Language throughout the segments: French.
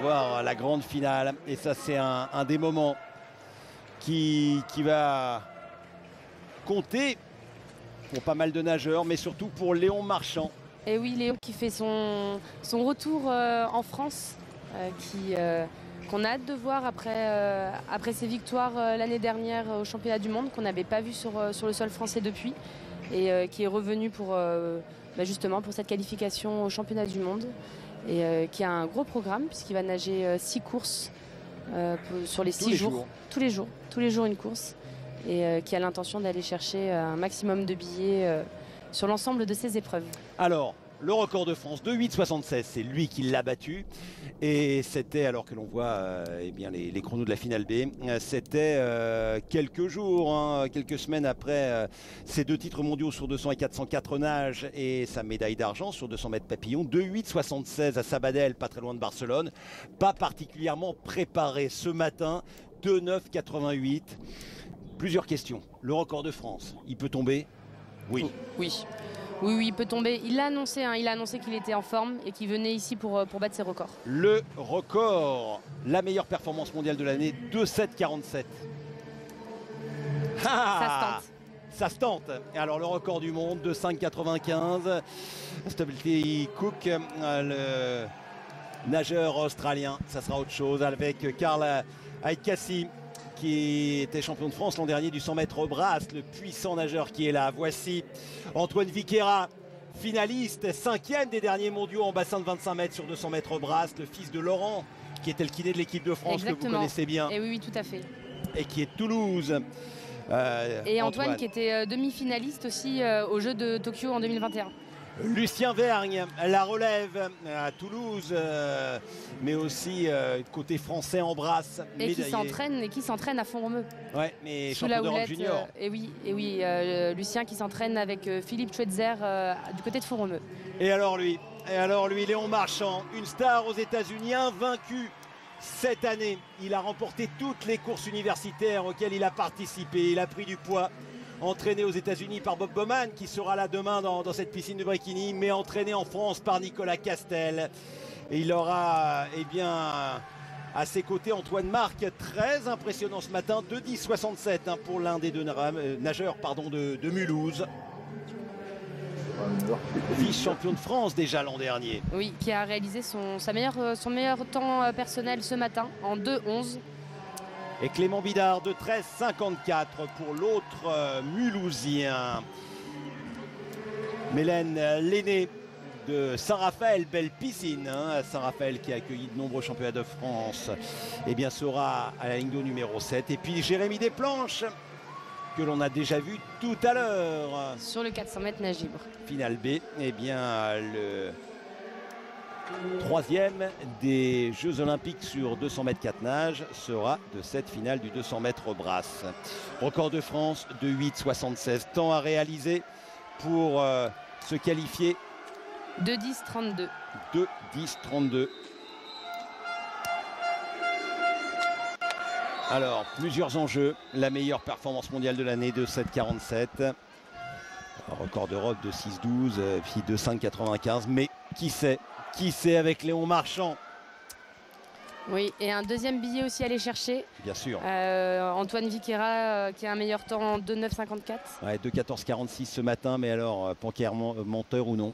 avoir la grande finale. Et ça, c'est un des moments qui va compter pour pas mal de nageurs, mais surtout pour Léon Marchand. Et oui, Léon qui fait son retour en France, qu'on a hâte de voir après ses victoires l'année dernière au championnat du monde, qu'on n'avait pas vu sur le sol français depuis, et qui est revenu pour, justement pour cette qualification au championnat du monde, et qui a un gros programme puisqu'il va nager 6 courses sur les 6 jours. Tous les jours une course, et qui a l'intention d'aller chercher un maximum de billets sur l'ensemble de ses épreuves. Alors, le record de France de 8,76, c'est lui qui l'a battu. Et c'était, alors que l'on voit les chronos de la finale B, c'était quelques jours, quelques semaines après ses 2 titres mondiaux sur 200 et 404 nages et sa médaille d'argent sur 200 mètres papillon. 2,876 à Sabadell, pas très loin de Barcelone. Pas particulièrement préparé ce matin. 2,988. Plusieurs questions. Le record de France, il peut tomber? Oui. Oui, il peut tomber. Il l'a annoncé, il a annoncé qu'il était en forme et qu'il venait ici pour battre ses records. Le record, la meilleure performance mondiale de l'année, 2,747. Ça se tente. Et alors le record du monde, 2,595. Stability Cook, le nageur australien, ça sera autre chose avec Karl Aikassi, qui était champion de France l'an dernier du 100 mètres brasse, le puissant nageur qui est là. Voici Antoine Viqueira, finaliste, 5e des derniers mondiaux en bassin de 25 mètres sur 200 mètres brasse, le fils de Laurent, qui était le kiné de l'équipe de France. Exactement. Que vous connaissez bien. Et oui, tout à fait. Et qui est de Toulouse. Et Antoine qui était demi-finaliste aussi aux Jeux de Tokyo en 2021. Lucien Vergne, la relève à Toulouse, mais aussi côté français en brasse. Et qui s'entraîne à Font-Romeu. Ouais, mais champion d'Europe junior. Et oui, Lucien qui s'entraîne avec Philippe Schweitzer du côté de Font-Romeu. Et alors lui, Léon Marchand, une star aux États-Unis, invaincu cette année. Il a remporté toutes les courses universitaires auxquelles il a participé. Il a pris du poids. Entraîné aux États-Unis par Bob Bowman, qui sera là demain dans cette piscine de Bréquigny, mais entraîné en France par Nicolas Castel. Et il aura à ses côtés Antoine Marc, très impressionnant ce matin, 2,10,67 pour l'un des deux nageurs de Mulhouse. Vice-champion de France déjà l'an dernier. Oui, qui a réalisé son meilleur temps personnel ce matin en 2,11. Et Clément Bidard de 13,54 pour l'autre Mulhousien. Mélène Lenné de Saint-Raphaël, belle piscine. Saint-Raphaël qui a accueilli de nombreux championnats de France. Sera à la ligne d'eau numéro 7. Et puis Jérémy Desplanches, que l'on a déjà vu tout à l'heure. Sur le 400 mètres nage libre. Finale B, le 3e des Jeux Olympiques sur 200 mètres 4 nages sera de cette finale du 200 mètres brasse. Record de France de 8,76. Temps à réaliser pour se qualifier. 2,10,32. 2,10,32. Alors, plusieurs enjeux. La meilleure performance mondiale de l'année, 2,7,47. Record d'Europe de 6,12, puis 2,5,95. Mais qui sait avec Léon Marchand. Oui, et un deuxième billet aussi à aller chercher. Bien sûr. Antoine Viqueira qui a un meilleur temps en 2,9,54. Ouais, 2,14,46 ce matin, mais alors, Panker menteur ou non?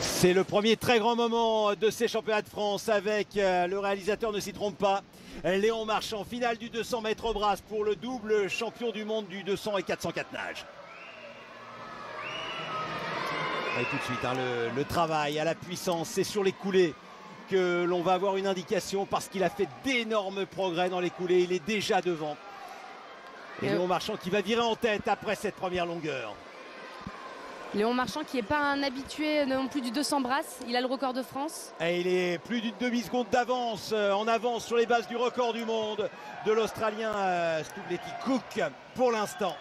C'est le premier très grand moment de ces championnats de France avec, le réalisateur ne s'y trompe pas, Léon Marchand, finale du 200 mètres brasse pour le double champion du monde du 200 et 404 nages. Et tout de suite, le travail à la puissance, c'est sur les coulées que l'on va avoir une indication parce qu'il a fait d'énormes progrès dans les coulées. Il est déjà devant. Et Léon Marchand qui va virer en tête après cette première longueur. Léon Marchand qui n'est pas un habitué non plus du 200 brasses, il a le record de France. Et il est plus d'une demi-seconde d'avance, en avance sur les bases du record du monde de l'Australien Stability Cook pour l'instant.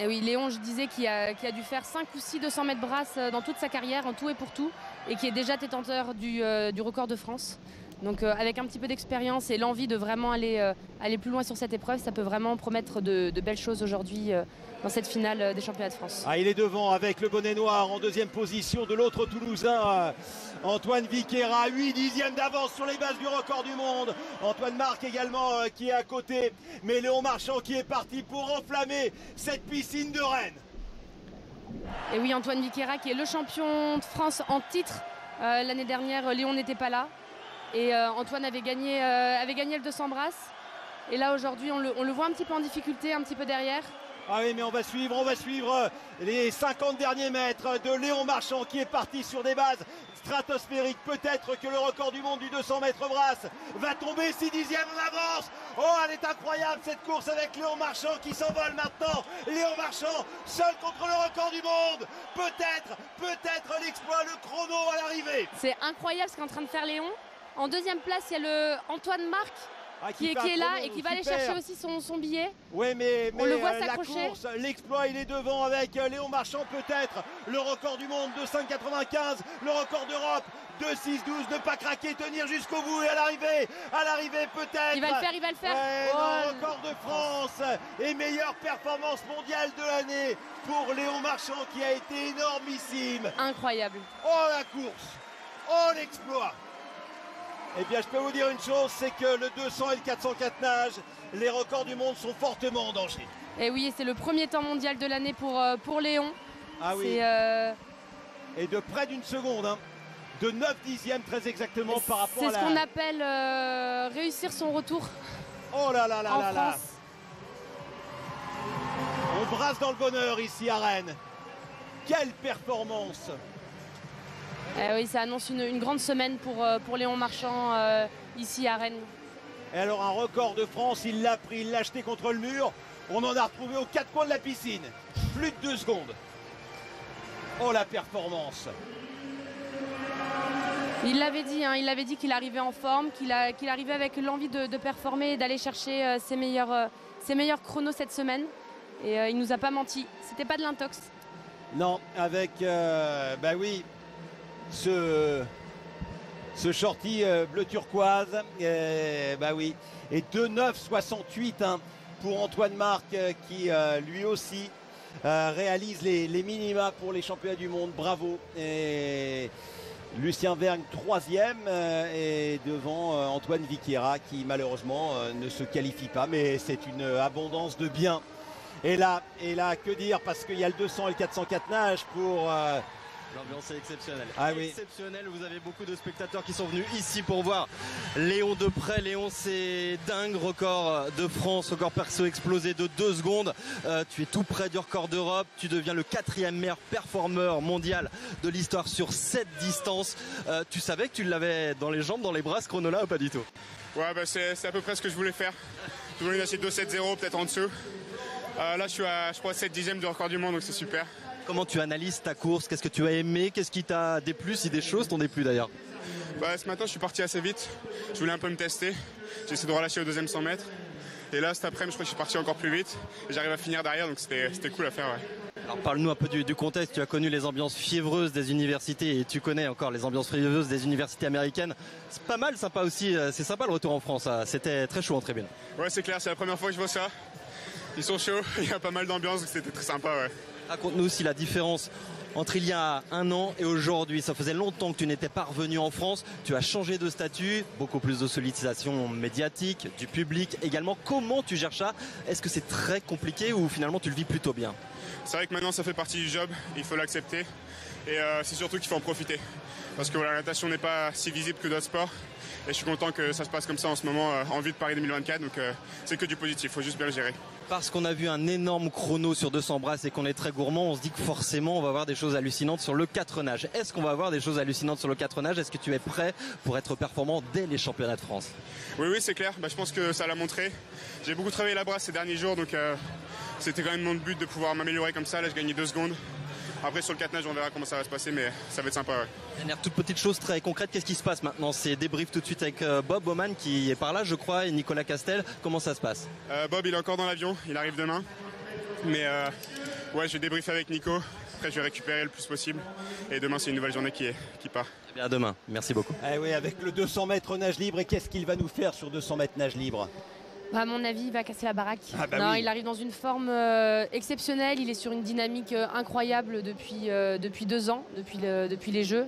Et oui, Léon, je disais, qui a dû faire 5 ou 6 200 mètres brasses dans toute sa carrière, en tout et pour tout, et qui est déjà détenteur du record de France. Donc avec un petit peu d'expérience et l'envie de vraiment aller plus loin sur cette épreuve, ça peut vraiment promettre de belles choses aujourd'hui dans cette finale des championnats de France. Ah, il est devant avec le bonnet noir en deuxième position de l'autre Toulousain, Antoine Viqueira, 8 dixièmes d'avance sur les bases du record du monde. Antoine Marc également qui est à côté, mais Léon Marchand qui est parti pour enflammer cette piscine de Rennes. Et oui, Antoine Viqueira qui est le champion de France en titre. L'année dernière, Léon n'était pas là. Et Antoine avait gagné le 200 brasses. Et là, aujourd'hui, on le voit un petit peu en difficulté, un petit peu derrière. Ah oui, mais on va suivre les 50 derniers mètres de Léon Marchand qui est parti sur des bases stratosphériques. Peut-être que le record du monde du 200 mètres brasse va tomber. 6 dixièmes en avance. Oh, elle est incroyable cette course avec Léon Marchand qui s'envole maintenant. Léon Marchand seul contre le record du monde. Peut-être l'exploit, le chrono à l'arrivée. C'est incroyable ce qu'est en train de faire Léon. En deuxième place, il y a le Antoine Marc. Qui est là et qui va aller chercher aussi son billet. Oui, mais on le voit la s'accrocher. course, l'exploit, il est devant avec Léon Marchand, peut-être le record du monde de 5,95, le record d'Europe de 6,12, ne pas craquer, tenir jusqu'au bout et à l'arrivée peut-être. Il va le faire. Ouais, oh. Record de France et meilleure performance mondiale de l'année pour Léon Marchand qui a été énormissime. Incroyable. Oh la course, oh l'exploit. Eh bien, je peux vous dire une chose, c'est que le 200 et le 404 nage, les records du monde sont fortement en danger. Et oui, c'est le premier temps mondial de l'année pour Léon. Ah oui. Et de près d'une seconde, hein, de 9 dixièmes très exactement par rapport à C'est ce qu'on appelle réussir son retour. Oh là là là en là France. là. On brasse dans le bonheur ici à Rennes. Quelle performance! Oui, ça annonce une grande semaine pour Léon Marchand ici à Rennes. Et alors un record de France, il l'a pris, il l'a jeté contre le mur. On en a retrouvé aux 4 coins de la piscine. Plus de 2 secondes. Oh la performance! Il l'avait dit qu'il arrivait en forme, qu'il arrivait avec l'envie de performer et d'aller chercher ses meilleurs chronos cette semaine. Et il nous a pas menti. C'était pas de l'intox. Non, avec bah oui. Ce shorty bleu turquoise, bah oui, et 2,968 hein, pour Antoine Marc qui lui aussi réalise les minima pour les championnats du monde. Bravo. Et Lucien Vergne 3e et devant Antoine Viqueira qui malheureusement ne se qualifie pas, mais c'est une abondance de bien. Et là, que dire, parce qu'il y a le 200 et le 404 nage pour... L'ambiance est exceptionnelle. Ah oui. Exceptionnelle. Vous avez beaucoup de spectateurs qui sont venus ici pour voir Léon de près. Léon, c'est dingue. Record de France, record perso explosé de 2 secondes. Tu es tout près du record d'Europe. Tu deviens le 4e meilleur performeur mondial de l'histoire sur cette distance. Tu savais que tu l'avais dans les jambes, dans les bras, ce chrono-là, ou pas du tout? Ouais, bah c'est à peu près ce que je voulais faire. Je voulais lâcher 2,70, peut-être en dessous. Là, je suis à, je crois, 7 dixièmes du record du monde, donc c'est super. Comment tu analyses ta course? Qu'est-ce que tu as aimé? Qu'est-ce qui t'a déplu? Si des choses t'ont déplu d'ailleurs? Bah, ce matin, je suis parti assez vite. Je voulais un peu me tester. J'ai essayé de relâcher au deuxième 100 mètres. Et là, cet après-midi, je crois que je suis parti encore plus vite. Et j'arrive à finir derrière, donc c'était cool à faire. Ouais. Alors parle-nous un peu du contexte. Tu as connu les ambiances fiévreuses des universités et tu connais encore les ambiances fiévreuses des universités américaines. C'est pas mal sympa aussi. C'est sympa le retour en France. C'était très chaud en tribune. Ouais, c'est clair. C'est la première fois que je vois ça. Ils sont chauds. Il y a pas mal d'ambiance, donc c'était très sympa. Ouais. Raconte-nous aussi la différence entre il y a 1 an et aujourd'hui. Ça faisait longtemps que tu n'étais pas revenu en France. Tu as changé de statut, beaucoup plus de sollicitation médiatique, du public également. Comment tu gères ça? Est-ce que c'est très compliqué ou finalement tu le vis plutôt bien? C'est vrai que maintenant ça fait partie du job, il faut l'accepter. Et c'est surtout qu'il faut en profiter. Parce que voilà, la natation n'est pas si visible que d'autres sports. Et je suis content que ça se passe comme ça en ce moment en vue de Paris 2024. Donc c'est que du positif, il faut juste bien le gérer. Parce qu'on a vu un énorme chrono sur 200 brasses et qu'on est très gourmand, on se dit que forcément on va avoir des choses hallucinantes sur le 4 nage. Est-ce qu'on va avoir des choses hallucinantes sur le 4 nage? Est-ce que tu es prêt pour être performant dès les championnats de France? Oui, c'est clair. Je pense que ça l'a montré. J'ai beaucoup travaillé la brasse ces derniers jours, donc c'était quand même mon but de pouvoir m'améliorer comme ça. Là, je gagnais 2 secondes. Après, sur le 4 nage, on verra comment ça va se passer, mais ça va être sympa. Ouais. Dernière toute petite chose très concrète, qu'est-ce qui se passe maintenant? C'est débrief tout de suite avec Bob Bowman qui est par là, je crois, et Nicolas Castel. Comment ça se passe? Bob, il est encore dans l'avion, il arrive demain. Mais ouais, je vais débriefer avec Nico. Après, je vais récupérer le plus possible. Et demain, c'est une nouvelle journée qui part. Et à demain, merci beaucoup. Eh oui, avec le 200 mètres nage libre, et qu'est-ce qu'il va nous faire sur 200 mètres nage libre? À mon avis, il va casser la baraque. Ah bah non, oui. il arrive dans une forme exceptionnelle. Il est sur une dynamique incroyable depuis 2 ans, depuis les Jeux.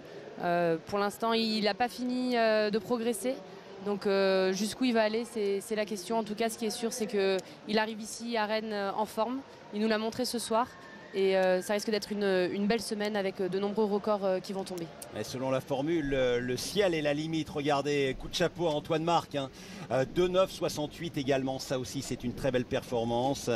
Pour l'instant, il n'a pas fini de progresser. Donc jusqu'où il va aller, c'est la question. En tout cas, ce qui est sûr, c'est qu'il arrive ici à Rennes en forme. Il nous l'a montré ce soir. Et ça risque d'être une belle semaine avec de nombreux records qui vont tomber. Et selon la formule, le ciel est la limite. Regardez, coup de chapeau à Antoine Marc. 2,968 également. Ça aussi, c'est une très belle performance.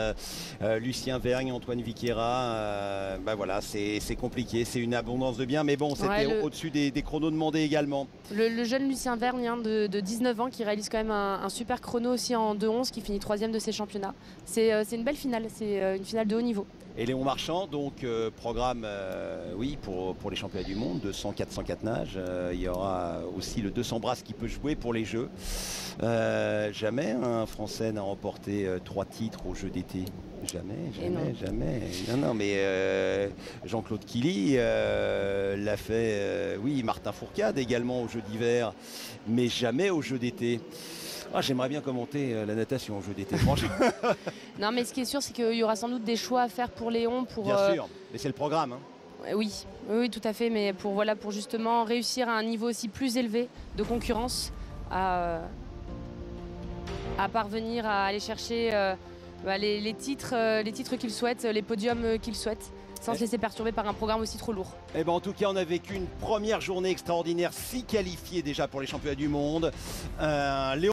Lucien Vergne, Antoine Viquera. Voilà, c'est compliqué. C'est une abondance de biens. Mais bon, c'était au-dessus des chronos demandés également. Le jeune Lucien Vergne de 19 ans qui réalise quand même un super chrono aussi en 2,11, qui finit 3e de ses championnats. C'est une belle finale. C'est une finale de haut niveau. Et Léon Marchand, donc programme, oui, pour les championnats du monde, 200, 400, 4 nages. Il y aura aussi le 200 brasses qui peut jouer pour les Jeux. Jamais un Français n'a remporté 3 titres aux Jeux d'été. Jamais. Non, mais Jean-Claude Killy l'a fait, oui, Martin Fourcade également aux Jeux d'hiver, mais jamais aux Jeux d'été. Ah, j'aimerais bien commenter la natation aux Jeux d'été, franchement. Non, mais ce qui est sûr, c'est qu'il y aura sans doute des choix à faire pour Léon. Bien sûr, mais c'est le programme. Hein. Oui, tout à fait. Mais pour justement réussir à un niveau aussi plus élevé de concurrence, à parvenir à aller chercher les titres qu'il souhaite, les podiums qu'il souhaite, sans se laisser perturber par un programme aussi trop lourd. Eh ben, en tout cas, on a vécu une première journée extraordinaire, 6 qualifiés déjà pour les championnats du monde. Léon